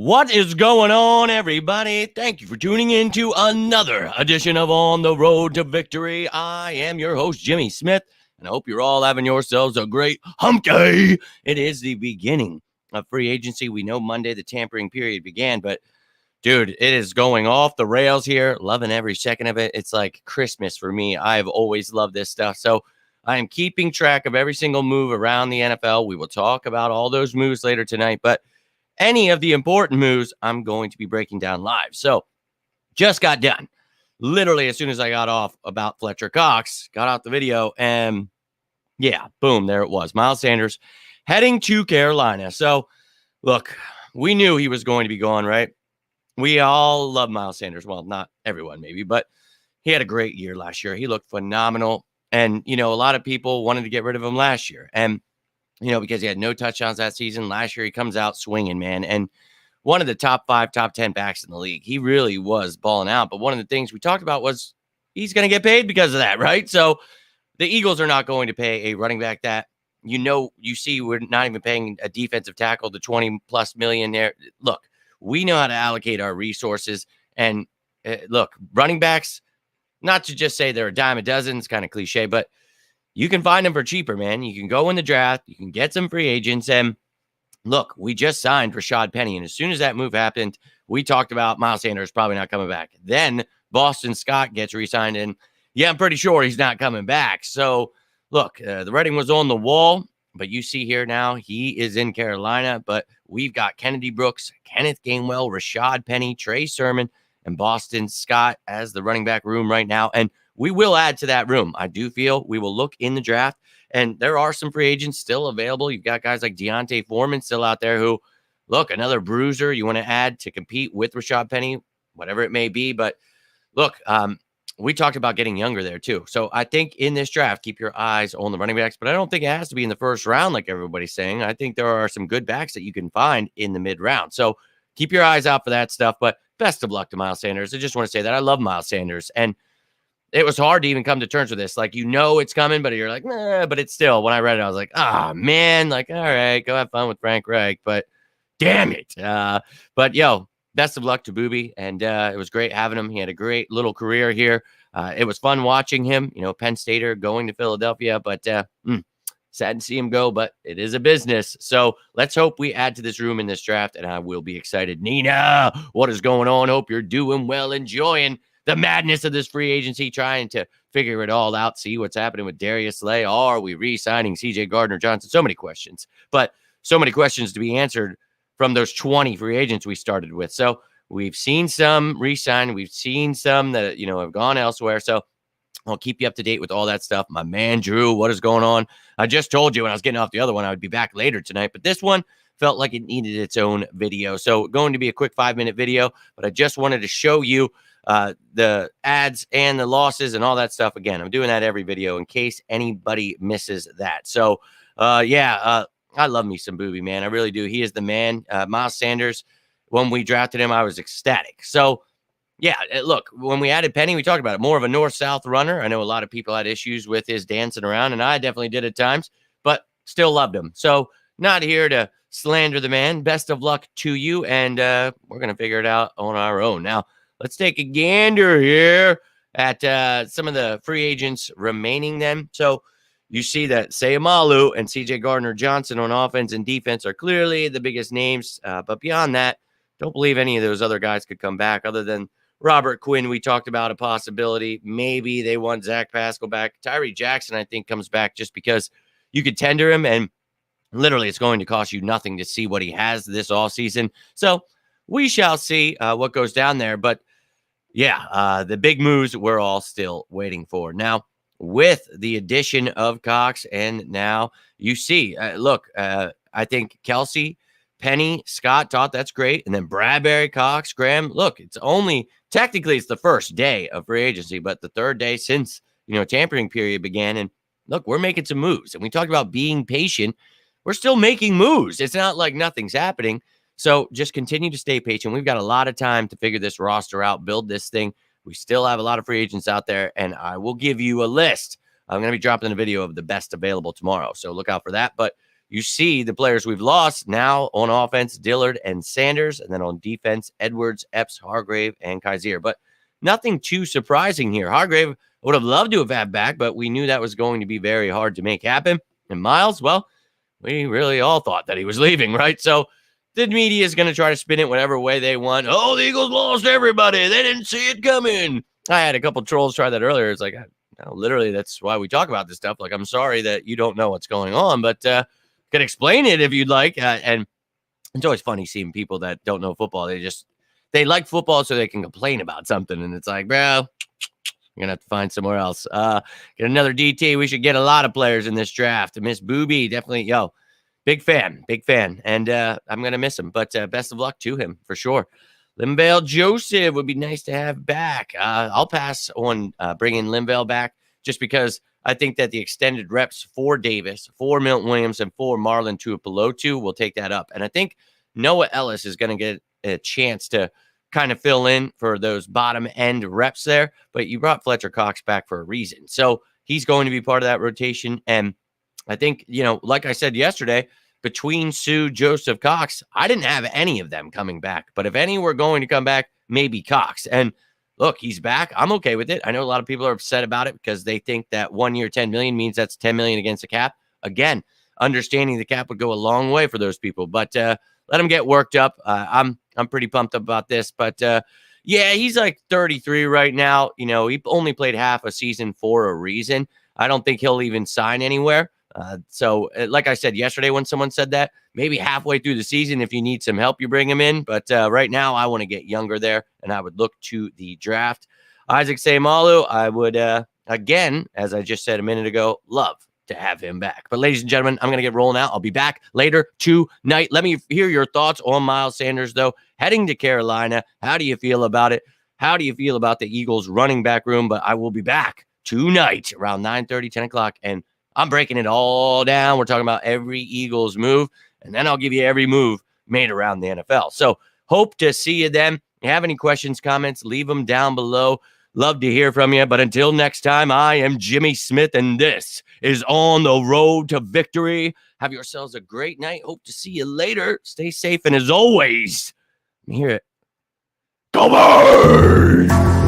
What is going on, everybody? Thank you for tuning in to another edition of On the Road to Victory. I am your host, Jimmy Smith, and I hope you're all having yourselves a great hump day. It is the beginning of free agency. We know Monday the tampering period began, but dude, it is going off the rails here. Loving every second of it. It's like Christmas for me. I've always loved this stuff. So I am keeping track of every single move around the NFL. We will talk about all those moves later tonight, but any of the important moves, I'm going to be breaking down live. So just got done. Literally, as soon as I got off about Fletcher Cox, got out the video, and yeah, boom, there it was. Miles Sanders heading to Carolina. So look, we knew he was going to be gone, right? We all love Miles Sanders. Well, not everyone maybe, but he had a great year last year. He looked phenomenal. And, a lot of people wanted to get rid of him last year. And because he had no touchdowns that season. Last year, he comes out swinging, man. And one of the top 5, top 10 backs in the league. He really was balling out. But one of the things we talked about was he's going to get paid because of that, right? So the Eagles are not going to pay a running back that, you see we're not even paying a defensive tackle the 20+ million there. Look, we know how to allocate our resources. And look, running backs, not to just say they're a dime a dozen, it's kind of cliche, but you can find them for cheaper, man. You can go in the draft. You can get some free agents. And look, we just signed Rashad Penny. And as soon as that move happened, we talked about Miles Sanders probably not coming back. Then Boston Scott gets re-signed. And yeah, I'm pretty sure he's not coming back. So look, the writing was on the wall. But you see here now, he is in Carolina. But we've got Kennedy Brooks, Kenneth Gainwell, Rashad Penny, Trey Sermon, and Boston Scott as the running back room right now. And we will add to that room. I do feel we will look in the draft, and there are some free agents still available. You've got guys like Deontay Foreman still out there who, look, another bruiser you want to add to compete with Rashad Penny, whatever it may be. But look, we talked about getting younger there too. So I think in this draft, keep your eyes on the running backs, but I don't think it has to be in the first round like everybody's saying. I think there are some good backs that you can find in the mid-round. So keep your eyes out for that stuff, but best of luck to Miles Sanders. I just want to say that I love Miles Sanders, and it was hard to even come to terms with this. Like, it's coming, but you're like, nah, but it's still, when I read it, I was like, man, like, all right, go have fun with Frank Reich, but damn it. But best of luck to Booby. And it was great having him. He had a great little career here. It was fun watching him, Penn Stater going to Philadelphia, but sad to see him go, but it is a business. So let's hope we add to this room in this draft, and I will be excited. Nina, what is going on? Hope you're doing well, enjoying the madness of this free agency, trying to figure it all out, see what's happening with Darius Slay. Are we re-signing CJ Gardner-Johnson? So many questions, but so many questions to be answered from those 20 free agents we started with. So we've seen some re-sign. We've seen some that, have gone elsewhere. So I'll keep you up to date with all that stuff. My man, Drew, what is going on? I just told you when I was getting off the other one, I would be back later tonight, but this one felt like it needed its own video. So going to be a quick 5-minute video, but I just wanted to show you the ads and the losses and all that stuff. Again, I'm doing that every video in case anybody misses that. So I love me some Booby, man. I really do. He is the man. Miles Sanders, when we drafted him, I was ecstatic. So yeah, look, when we added Penny, we talked about it, more of a north-south runner. I know a lot of people had issues with his dancing around, and I definitely did at times, but still loved him. So not here to slander the man. Best of luck to you, and we're going to figure it out on our own. Now, let's take a gander here at some of the free agents remaining then. So you see that Sayamalu and CJ Gardner-Johnson on offense and defense are clearly the biggest names. But beyond that, don't believe any of those other guys could come back other than Robert Quinn. We talked about a possibility. Maybe they want Zach Pascal back. Tyree Jackson, I think, comes back just because you could tender him, and literally it's going to cost you nothing to see what he has this offseason. So we shall see what goes down there. But the big moves we're all still waiting for. Now, with the addition of Cox, and now you see, I think Kelsey, Penny, Scott, Todd, that's great. And then Bradbury, Cox, Graham. Look, technically it's the first day of free agency, but the third day since, tampering period began. And look, we're making some moves. And we talked about being patient. We're still making moves. It's not like nothing's happening. So just continue to stay patient. We've got a lot of time to figure this roster out, build this thing. We still have a lot of free agents out there, and I will give you a list. I'm going to be dropping a video of the best available tomorrow, so look out for that. But you see the players we've lost now on offense, Dillard and Sanders, and then on defense, Edwards, Epps, Hargrave, and Kaiser. But nothing too surprising here. Hargrave would have loved to have had back, but we knew that was going to be very hard to make happen. And Miles, well, we really all thought that he was leaving, right? So the media is going to try to spin it whatever way they want. Oh, the Eagles lost everybody. They didn't see it coming. I had a couple trolls try that earlier. It's like, no, literally, that's why we talk about this stuff. Like, I'm sorry that you don't know what's going on, but can explain it if you'd like. And it's always funny seeing people that don't know football. They like football so they can complain about something. And it's like, bro, you're going to have to find somewhere else. Get another DT. We should get a lot of players in this draft. Miss Booby, definitely, big fan. And I'm going to miss him. But best of luck to him for sure. Linval Joseph would be nice to have back. I'll pass on bringing Linval back just because I think that the extended reps for Davis, for Milton Williams, and for Marlon Tuipulotu will take that up. And I think Noah Ellis is going to get a chance to kind of fill in for those bottom end reps there, but you brought Fletcher Cox back for a reason. So he's going to be part of that rotation. And I think, like I said yesterday, between Sue, Joseph, Cox, I didn't have any of them coming back, but if any were going to come back, maybe Cox. And look, he's back. I'm okay with it. I know a lot of people are upset about it because they think that 1 year, $10 million means that's $10 million against the cap. Again, understanding the cap would go a long way for those people, but let him get worked up. I'm pretty pumped up about this, but yeah, he's like 33 right now. He only played half a season for a reason. I don't think he'll even sign anywhere. So like I said yesterday, when someone said that, maybe halfway through the season, if you need some help, you bring him in. But right now, I want to get younger there, and I would look to the draft. Isaac Seumalo, I would, again, as I just said a minute ago, love to have him back. But ladies and gentlemen, I'm going to get rolling out. I'll be back later tonight. Let me hear your thoughts on Miles Sanders, though. Heading to Carolina, how do you feel about it? How do you feel about the Eagles running back room? But I will be back tonight around 9:30, 10 o'clock, and I'm breaking it all down. We're talking about every Eagles move, and then I'll give you every move made around the NFL. So hope to see you then. If you have any questions, comments, leave them down below. Love to hear from you. But until next time, I am Jimmy Smith, and this is On the Road to Victory. Have yourselves a great night. Hope to see you later. Stay safe, and as always, hear it. Go Birds!